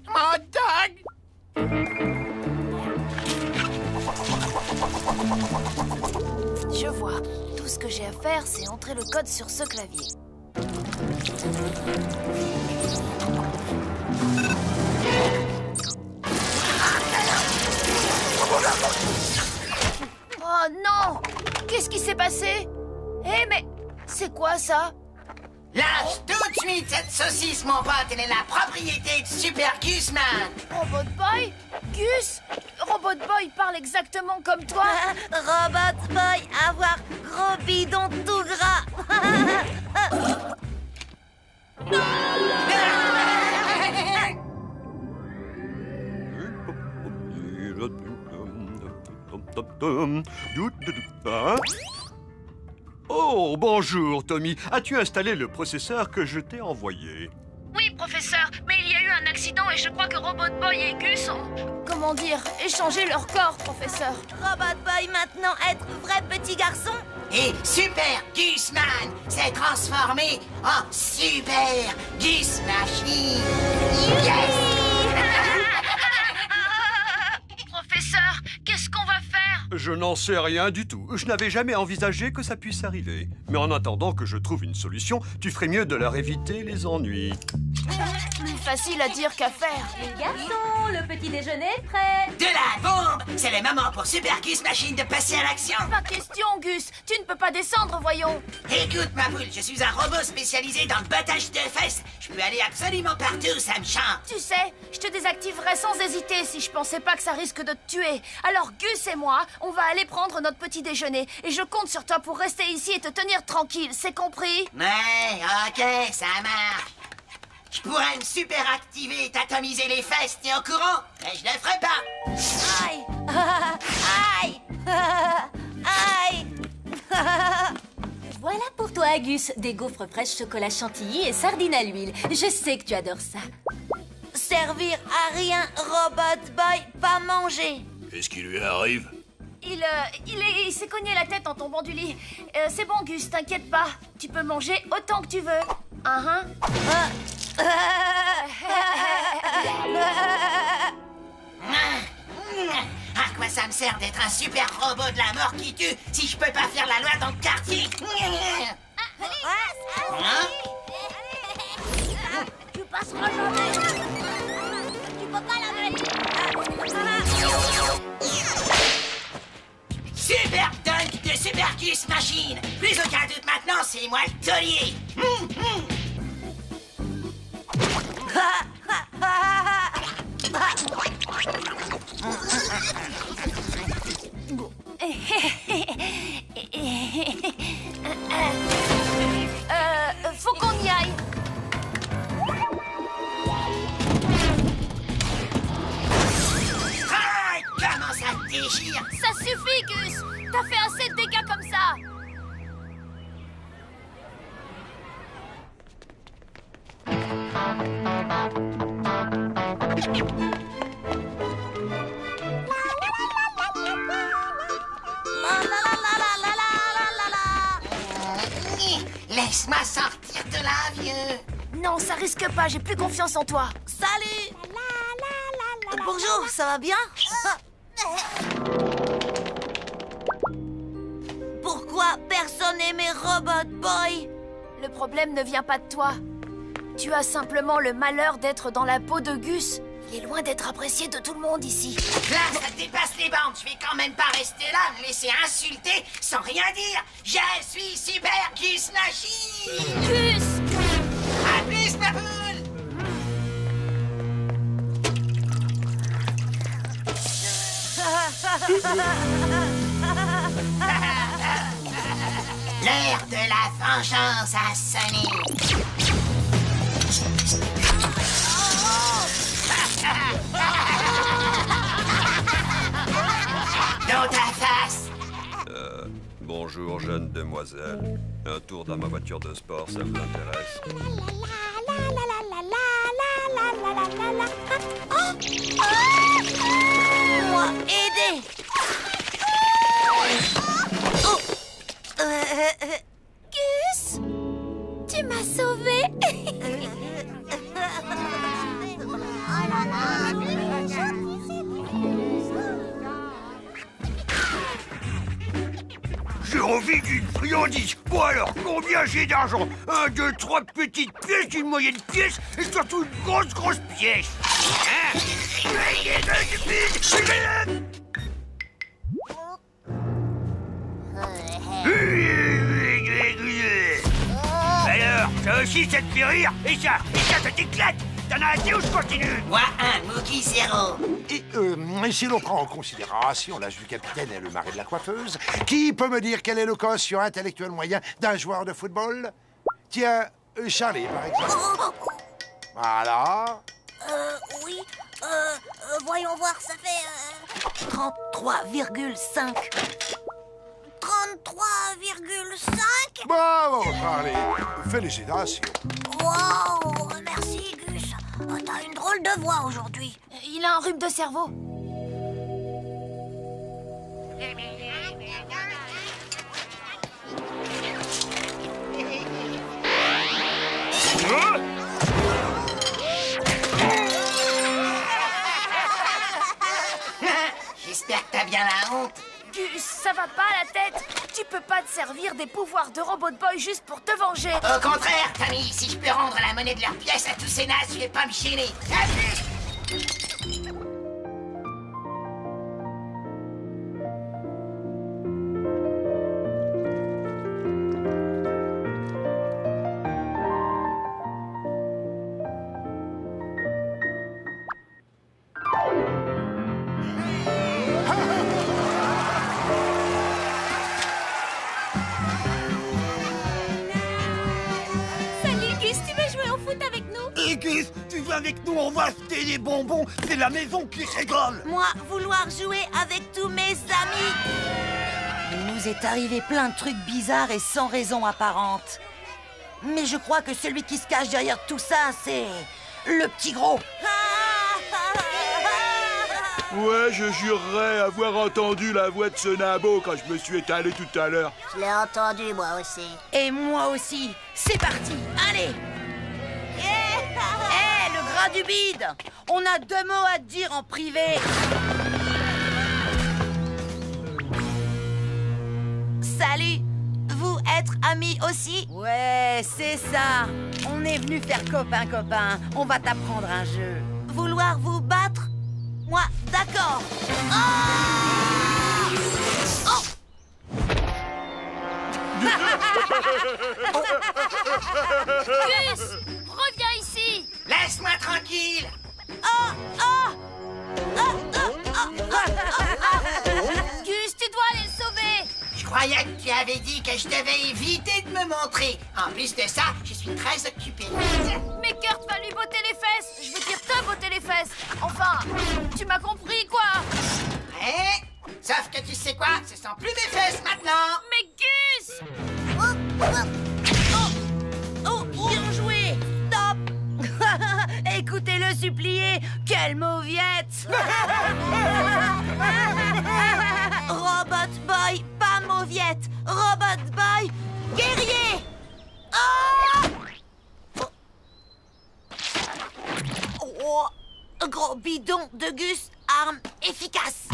Mon dog! Je vois. Tout ce que j'ai à faire, c'est entrer le code sur ce clavier. Oh non! Qu'est-ce qui s'est passé? Eh mais c'est quoi ça? Lâche tout de suite cette saucisse, mon pote. Elle est la propriété de Super Gusman. Robot Boy? Gus? Robot Boy parle exactement comme toi. Robot Boy, avoir gros bidon tout gras. Oh, bonjour, Tommy. As-tu installé le processeur que je t'ai envoyé? Oui, professeur, mais il y a eu un accident et je crois que Robot Boy et Gus ont, comment dire, échangé leur corps, professeur. Robot Boy maintenant être vrai petit garçon? Et Super Gusman s'est transformé en Super Gus Machine. Yes! Professeur, qu'est-ce qu'on va faire? Je n'en sais rien du tout. Je n'avais jamais envisagé que ça puisse arriver. Mais en attendant que je trouve une solution, tu ferais mieux de leur éviter les ennuis. Plus facile à dire qu'à faire. Les garçons, le petit déjeuner est prêt. De la bombe! C'est le moment pour Super Gus Machine de passer à l'action. Pas question, Gus. Tu ne peux pas descendre, voyons. Écoute, ma poule, je suis un robot spécialisé dans le battage de fesses. Je peux aller absolument partout, ça me chante. Tu sais, je te désactiverais sans hésiter si je pensais pas que ça risque de te tuer. Alors Gus et moi, on va aller prendre notre petit déjeuner. Et je compte sur toi pour rester ici et te tenir tranquille, c'est compris? Ouais, ok, ça marche. Je pourrais me super activer et t'atomiser les fesses, t'es au courant? Mais je le ferai pas. Aïe. Aïe. Aïe. Voilà pour toi, Gus, des gaufres fraîches chocolat chantilly et sardines à l'huile. Je sais que tu adores ça. Servir à rien, Robot Boy, pas manger. Qu'est-ce qui lui arrive? Il s'est cogné la tête en tombant du lit. C'est bon, Gus, t'inquiète pas. Tu peux manger autant que tu veux. À quoi ça me sert d'être un super robot de la mort qui tue si je peux pas faire la loi dans le quartier? Tu passeras jamais. Tu peux pas la Super Dunk de Super Gus Machine. Plus aucun doute maintenant, c'est moi le taulier. Faut qu'on y aille. Ah, comment ça te déchire? Ça suffit, Gus. T'as fait assez de dégâts comme ça. Laisse-moi sortir de là, vieux. Non, ça risque pas, j'ai plus confiance en toi. Salut. Bonjour, ça va bien? Pourquoi personne n'aimait Robot Boy? Le problème ne vient pas de toi. Tu as simplement le malheur d'être dans la peau de Gus. Il est loin d'être apprécié de tout le monde ici. Là, ça dépasse les bandes. Je vais quand même pas rester là, me laisser insulter sans rien dire. Je suis Super Gus Machine. Gus! À plus, ma poule. L'heure de la vengeance a sonné. Dans ta face. Bonjour, jeune demoiselle. Un tour dans ma voiture de sport, ça vous intéresse? Moi, aidez. Gus, tu m'as sauvé. J'ai envie d'une friandise. Bon alors, combien j'ai d'argent? 1, 2, 3 petites pièces, une moyenne pièce et surtout une grosse pièce. Hein? Alors, ça aussi ça te fait rire? Et ça t'éclate? T'en as assez ou je continue? Moi, 1, Mookie 0. Et si l'on prend en considération l'âge du capitaine et le mari de la coiffeuse, qui peut me dire quel est le quotient intellectuel moyen d'un joueur de football? Tiens, Charlie, par exemple. Voilà. Oui. Voyons voir, ça fait 33,5. 33,5? Bravo, Charlie. Félicitations. Wow, merci Gus. Oh, t'as une drôle de voix aujourd'hui. Il a un rhume de cerveau. J'espère que t'as bien la honte. Gus, ça va pas la tête. Tu peux pas te servir des pouvoirs de Robot Boy juste pour te venger. Au contraire, Tommy, si je peux rendre la monnaie de leur pièce à tous ces nazes, je vais pas me gêner. Salut Gus, tu veux jouer au foot avec nous? Et Gus, tu viens avec nous, on va acheter des bonbons. C'est la maison qui rigole. Moi, vouloir jouer avec tous mes amis. Il nous est arrivé plein de trucs bizarres et sans raison apparente. Mais je crois que celui qui se cache derrière tout ça, c'est le petit gros. Ouais, je jurerais avoir entendu la voix de ce nabo quand je me suis étalé tout à l'heure. Je l'ai entendu, moi aussi. Et moi aussi. C'est parti, allez. Hé, le gras du bide. On a 2 mots à te dire en privé. Salut. Vous être amis aussi? Ouais, c'est ça. On est venu faire copain-copain. On va t'apprendre un jeu. Vouloir vous battre? Moi, d'accord. Gus, reviens ici. Laisse-moi tranquille. Gus, tu dois aller le sauver. Je croyais que tu avais dit que je devais éviter de me montrer. En plus de ça, je suis très occupé. Mais Kurt va lui botter les fesses. Je veux dire te botter les fesses. Enfin, tu m'as compris, quoi. Ouais. Sauf que tu sais quoi? Ce sont plus mes fesses maintenant. Mais Gus! Oh, bien joué. Stop. Écoutez-le supplier. Quelle mauviette. Robot Boy, pas mauviette. Robot Boy, guerrier. Oh, gros bidon de Gus, arme efficace.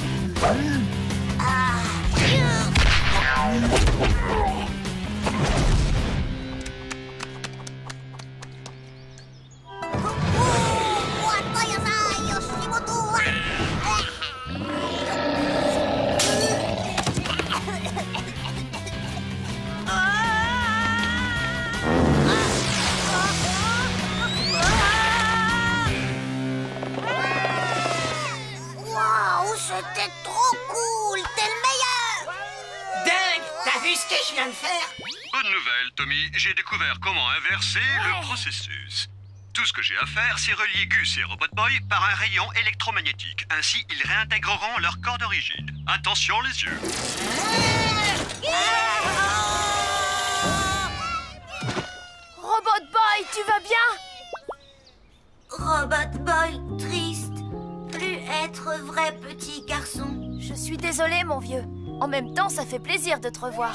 C'était trop cool. T'es le meilleur. Dingue. T'as vu ce que je viens de faire? Bonne nouvelle, Tommy. J'ai découvert comment inverser le processus. Tout ce que j'ai à faire, c'est relier Gus et Robot Boy par un rayon électromagnétique. Ainsi, ils réintégreront leur corps d'origine. Attention les yeux. Robot Boy, tu vas bien? Robot Boy, triste. Plus être vrai petit garçon. Je suis désolée, mon vieux. En même temps, ça fait plaisir de te revoir.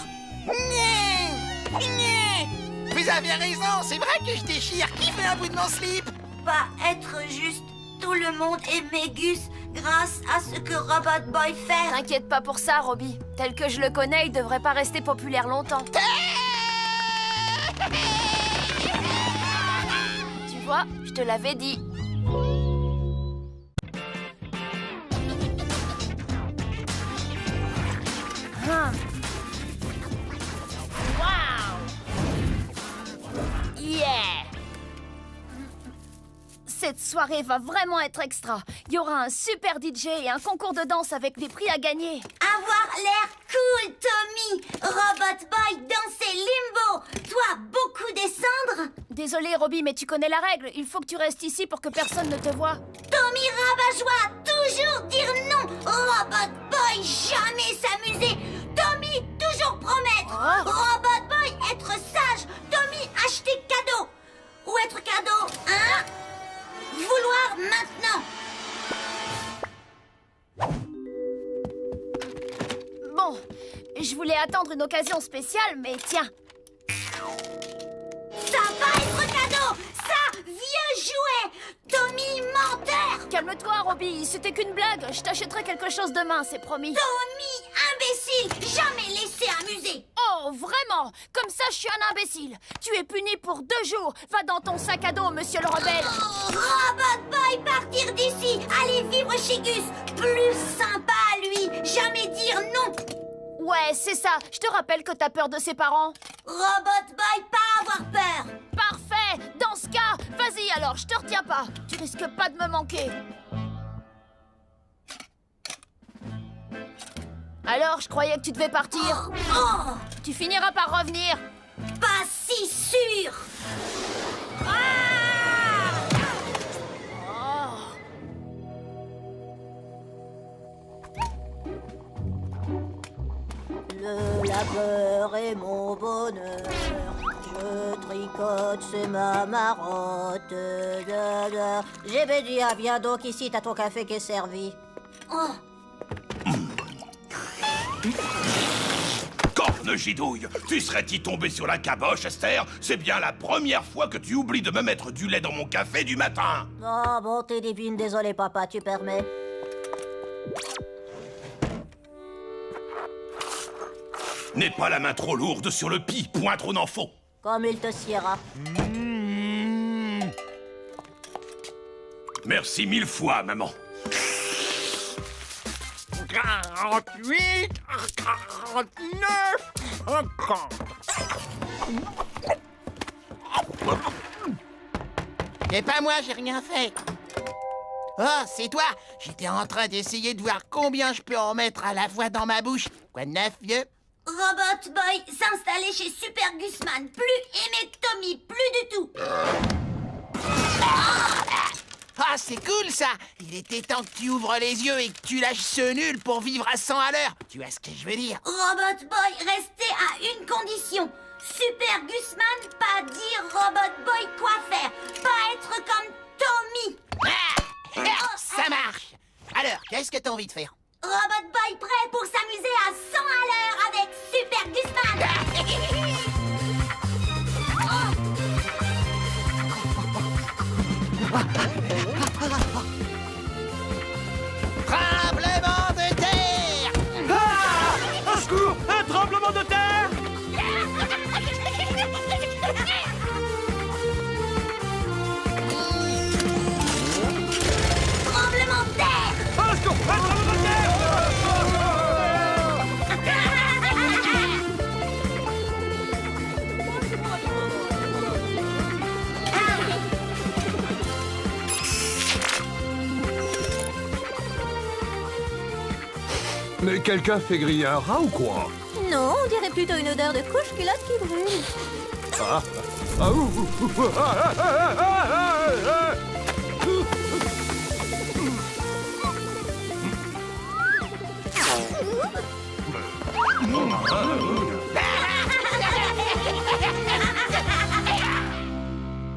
Vous avez raison, c'est vrai que je déchire. Qui fait un bout de mon slip? Pas être juste. Tout le monde aimait Gus grâce à ce que Robot Boy fait. T'inquiète pas pour ça, Robbie. Tel que je le connais, il devrait pas rester populaire longtemps. Tu vois, je te l'avais dit. Wow! Yeah! Cette soirée va vraiment être extra. Il y aura un super DJ et un concours de danse avec des prix à gagner. Avoir l'air cool, Tommy. Robot Boy danser limbo. Toi, beaucoup descendre. Désolé, Robbie, mais tu connais la règle. Il faut que tu restes ici pour que personne ne te voie. Tommy rabat-joie, toujours dire non. Robot Boy, jamais s'amuser. Tommy, toujours promettre. Robot Boy, être être cadeau, hein? Vouloir maintenant. Bon, je voulais attendre une occasion spéciale, mais tiens. Ça va être cadeau. Ça, vieux jouet. Tommy menteur. Calme-toi, Robbie, c'était qu'une blague. Je t'achèterai quelque chose demain, c'est promis. Tommy imbécile. Jamais laissé amuser. Oh, vraiment? Comme ça, je suis un imbécile. Tu es puni pour 2 jours. Va dans ton sac à dos, monsieur le rebelle. Robot Boy, partir d'ici. Aller vivre chez Gus. Plus sympa à lui. Jamais dire non. Ouais, c'est ça. Je te rappelle que t'as peur de ses parents. Robot Boy, pas avoir peur. Parfait. Dans ce cas, vas-y alors, je te retiens pas. Tu risques pas de me manquer. Alors, je croyais que tu devais partir. Tu finiras par revenir. Pas si sûr. Le labeur est mon bonheur. Je tricote, c'est ma marotte. J'ai dit, viens donc ici, t'as ton café qui est servi. Corne gidouille, tu serais-y tombé sur la caboche, Esther? C'est bien la première fois que tu oublies de me mettre du lait dans mon café du matin. Oh, bonté divine, désolé papa, tu permets. N'aie pas la main trop lourde sur le pis, point trop n'en faut. Comme il te siera. Merci 1000 fois, maman. 48, 49, 50. C'est pas moi, j'ai rien fait. Oh, c'est toi. J'étais en train d'essayer de voir combien je peux en mettre à la fois dans ma bouche. Quoi de neuf, vieux? Robot Boy s'installer chez Super Gusman. Plus aimer que Tommy, plus du tout. Ah, c'est cool ça. Il était temps que tu ouvres les yeux et que tu lâches ce nul pour vivre à 100 à l'heure. Tu vois ce que je veux dire? Robot Boy, restez à une condition. Super Gusman, pas dire Robot Boy quoi faire. Pas être comme Tommy. Ça marche. Alors, qu'est-ce que t'as envie de faire? Robot Boy prêt pour s'amuser à 100 à l'heure avec Super Gusman. Tremblement de terre! Au secours! Un tremblement de terre! Tremblement de terre! Au secours! Un tremblement de terre! Mais quelqu'un fait griller un rat ou quoi? Non, on dirait plutôt une odeur de couche-culotte qui brûle. Ah. Ah, ouh, ouh, ouh, ah, ah, ah, ah, ah.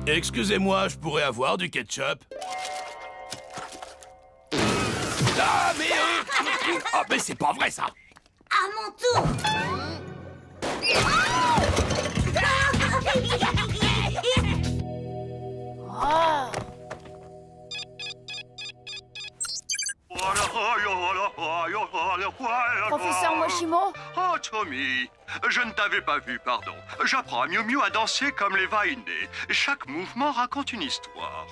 Excusez-moi, je pourrais avoir du ketchup? Ah, mais... Ah, mais c'est pas vrai, ça! À mon tour. Professeur Moshimo? Oh, Tommy, je ne t'avais pas vu, pardon. J'apprends à Miu Miu à danser comme les Vainés. Chaque mouvement raconte une histoire.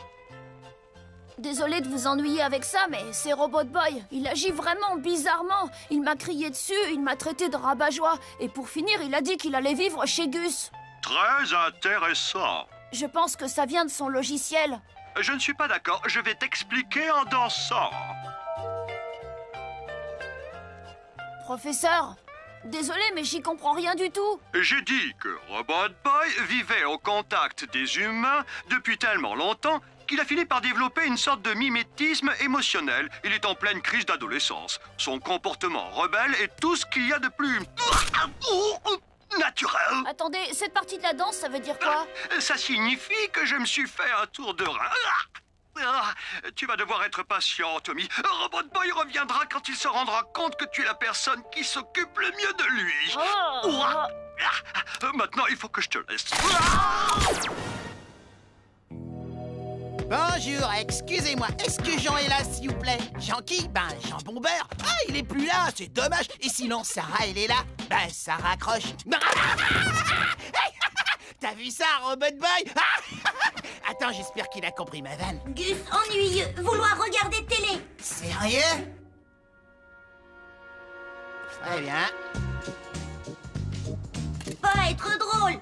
Désolé de vous ennuyer avec ça, mais c'est Robot Boy. Il agit vraiment bizarrement. Il m'a crié dessus, il m'a traité de rabat-joie. Et pour finir, il a dit qu'il allait vivre chez Gus. Très intéressant. Je pense que ça vient de son logiciel. Je ne suis pas d'accord, je vais t'expliquer en dansant. Professeur, désolé, mais j'y comprends rien du tout. J'ai dit que Robot Boy vivait au contact des humains depuis tellement longtemps qu'il a fini par développer une sorte de mimétisme émotionnel. Il est en pleine crise d'adolescence. Son comportement rebelle est tout ce qu'il y a de plus... naturel. Attendez, cette partie de la danse, ça veut dire quoi? Ça signifie que je me suis fait un tour de rein. Tu vas devoir être patient, Tommy. Robot Boy reviendra quand il se rendra compte que tu es la personne qui s'occupe le mieux de lui. Maintenant, il faut que je te laisse. Bonjour, excusez-moi, est-ce que Jean est là, s'il vous plaît? Jean qui? Ben, Jean Bombeur. Ah, il est plus là, c'est dommage. Et sinon, Sarah, elle est là? Ben, ça raccroche. T'as vu ça, Robot Boy? Attends, j'espère qu'il a compris ma vanne. Gus, ennuyeux, vouloir regarder télé. Sérieux? Très bien. Pas être drôle.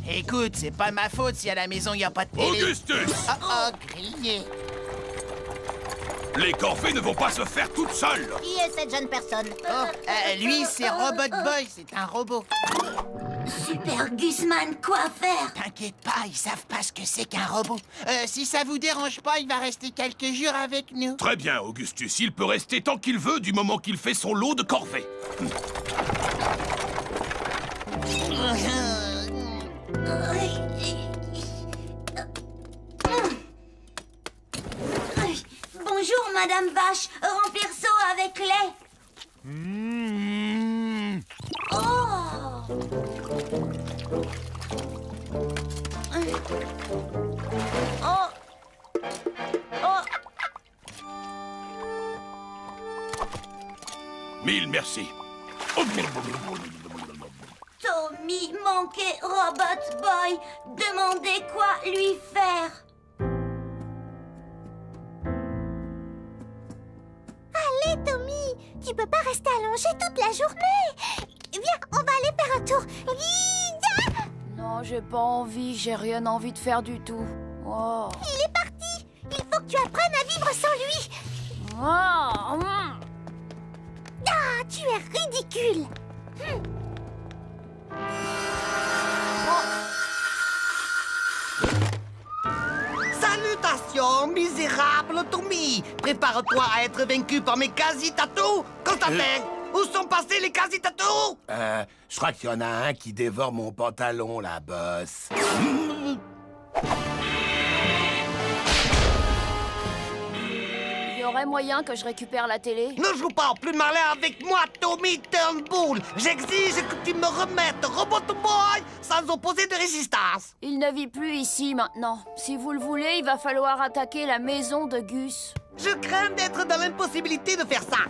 Écoute, c'est pas ma faute si à la maison il n'y a pas de télé. Augustus! Oh, grillé. Les corvées ne vont pas se faire toutes seules. Qui est cette jeune personne? Lui, c'est Robot Boy, c'est un robot. Super Gusman, quoi faire? T'inquiète pas, ils savent pas ce que c'est qu'un robot. Si ça vous dérange pas, il va rester quelques jours avec nous. Très bien, Augustus. Il peut rester tant qu'il veut du moment qu'il fait son lot de corvées. Bonjour, Madame Vache. Remplir seau avec lait. Oh! Oh! Oh! Mille merci. Tommy manquait Robot Boy. Demandez quoi lui faire. Allez, Tommy, tu peux pas rester allongé toute la journée. Viens, on va aller faire un tour. Non, j'ai pas envie, j'ai rien envie de faire du tout. Oh. Il est parti. Il faut que tu apprennes à vivre sans lui. Oh. Ah, tu es ridicule. Salutations, misérable Tommy. Prépare-toi à être vaincu par mes quasi-tatous. Constantin, où sont passés les quasi-tatous? Je crois qu'il y en a un qui dévore mon pantalon, la bosse. Il y aurait moyen que je récupère la télé? Ne joue pas plus malin avec moi, Tommy Turnbull. J'exige que tu me remettes Robot Boy sans opposer de résistance. Il ne vit plus ici maintenant. Si vous le voulez, il va falloir attaquer la maison de Gus. Je crains d'être dans l'impossibilité de faire ça.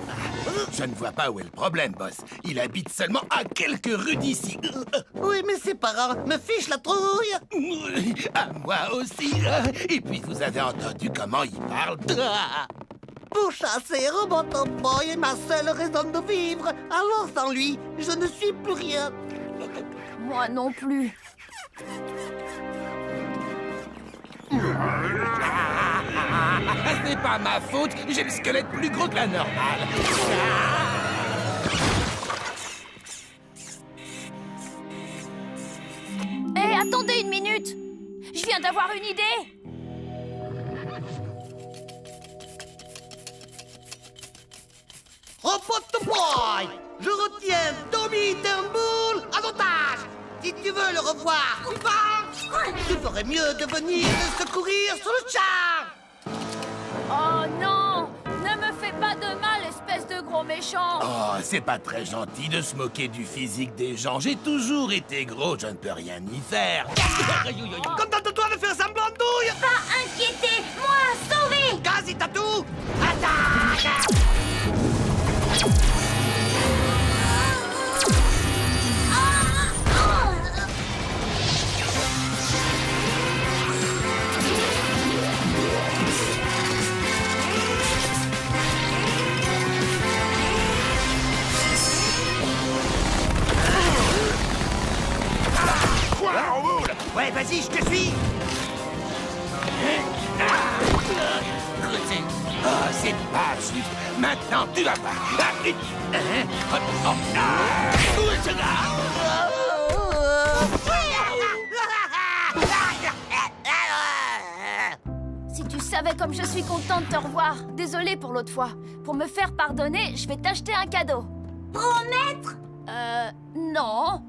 Je ne vois pas où est le problème, boss. Il habite seulement à quelques rues d'ici. Oui, mais ses parents me fichent la trouille. À moi aussi. Et puis, vous avez entendu comment il parle. Pour chasser Robot Boy est ma seule raison de vivre. Alors sans lui, je ne suis plus rien. Moi non plus. C'est pas ma faute, j'ai le squelette plus gros que la normale. Hé, attendez une minute. Je viens d'avoir une idée. Robot Boy, je retiens Tommy Turnbull en otage. Si tu veux le revoir, tu ferais mieux de venir le secourir sur le char. Oh non! Ne me fais pas de mal, espèce de gros méchant! Oh, c'est pas très gentil de se moquer du physique des gens. J'ai toujours été gros, je ne peux rien y faire. Contente-toi de faire semblant de douille. Pas inquiété, moi sauvé. Quasi-tatou, attaque! Ouais, vas-y, je te suis. Oh, c'est pas juste. Maintenant, tu vas pas. Si tu savais comme je suis contente de te revoir. Désolée pour l'autre fois. Pour me faire pardonner, je vais t'acheter un cadeau. Promettre? Non.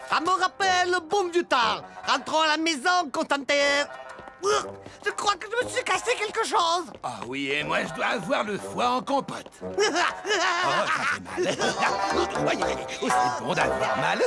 Ça me rappelle le boom du temps. Rentrons à la maison, contenté. Je crois que je me suis cassé quelque chose. Ah oui, et moi je dois avoir le foie en compote. Oh, ça fait mal. Oh, c'est bon d'avoir mal.